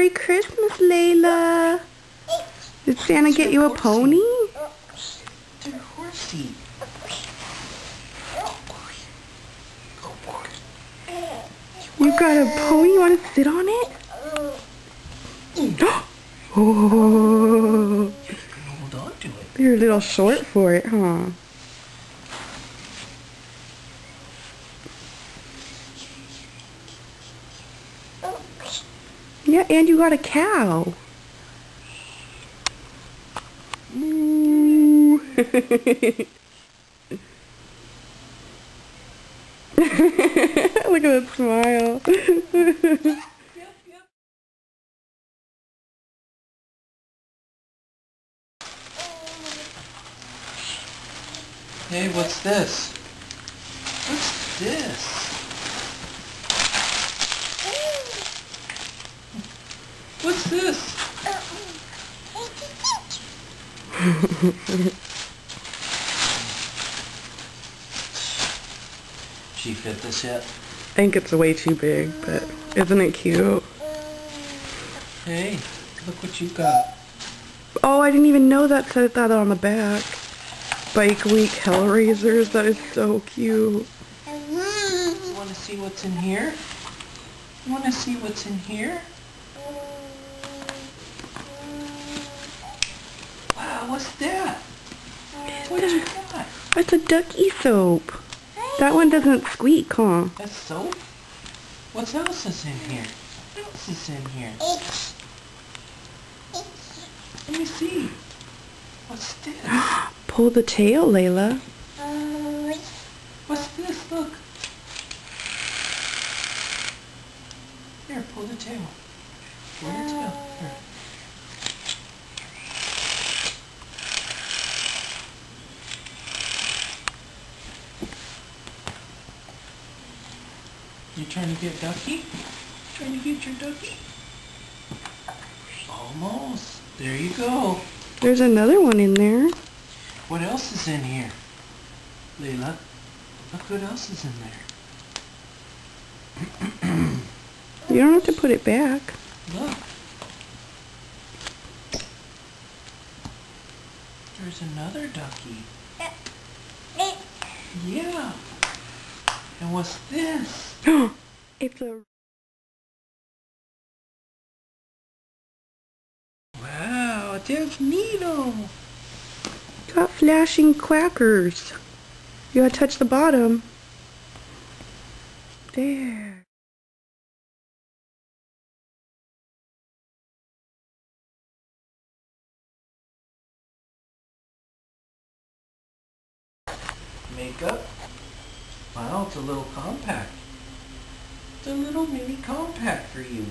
Merry Christmas, Layla. Did Santa get you a pony? It's a horse seat. You got a pony? You want to sit on it? Oh, You can hold on to it. you're a little short for it, huh? Yeah, and you got a cow. Moo. Look at that smile. Hey, what's this? What's this? What's this? She fit this yet? I think it's way too big, but isn't it cute? Hey, look what you got. Oh, I didn't even know that said that on the back. Bike Week Hellraisers, that is so cute. You want to see what's in here? You want to see what's in here? Wow, what's that? What you got? It's a ducky soap. That one doesn't squeak, huh? That's soap? What else is in here? What else is in here? Let me see. What's this? Pull the tail, Layla. What's this? Look. Here, pull the tail. Pull the tail. Here. You trying to get ducky? Trying to get your ducky? Almost. There you go. There's another one in there. What else is in here? Layla, look what else is in there. You don't have to put it back. Look. There's another ducky. Yeah. And what's this? It's a... Wow, that's neato. got flashing quackers. You gotta touch the bottom. There. Makeup. Wow, it's a little compact. It's a little mini compact for you.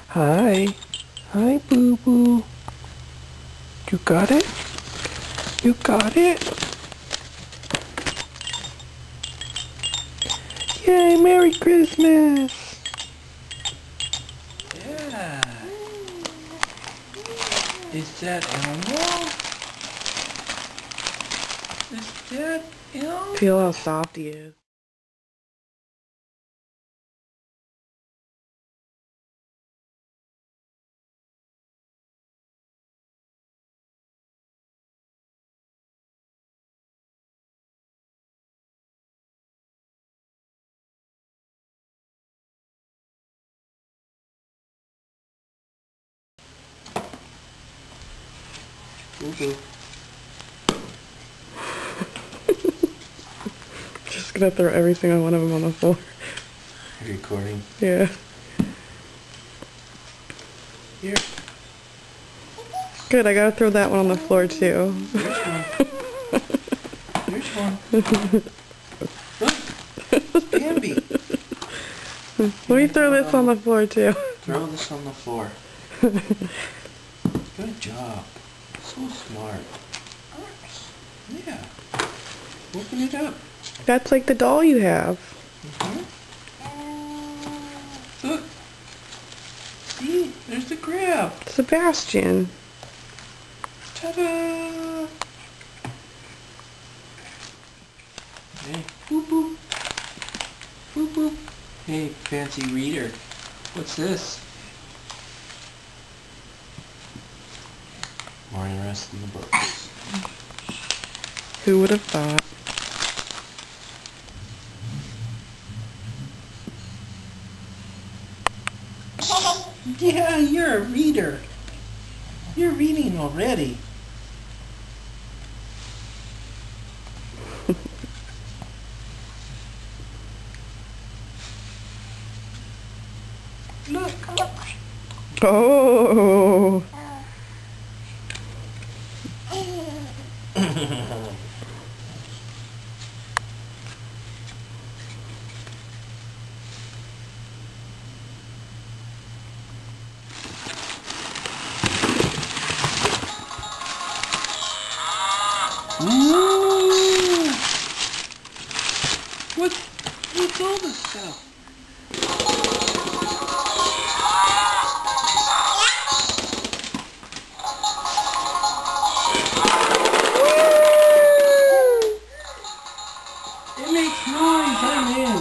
Hi. Hi, boo-boo. You got it? You got it? Yay, Merry Christmas! Yeah. Is that Elmo? Is that Elmo? Feel how soft he is. Just gonna throw every single one of them on the floor. Are you recording? Yeah. Here. Good, I gotta throw that one on the floor too. There's one. Look. Bambi. Let me throw this on the floor too. Throw this on the floor. Good job. So smart. Yeah. Open it up. That's like the doll you have. Look. See? There's the crab. Sebastian. Ta-da! Hey, boop boop. Boop boop. Hey, fancy reader. What's this? More interesting in the books. Who would have thought? Yeah, you're a reader. You're reading already. Look. Oh. Ooh. What's all this stuff? It makes noise, I'm in.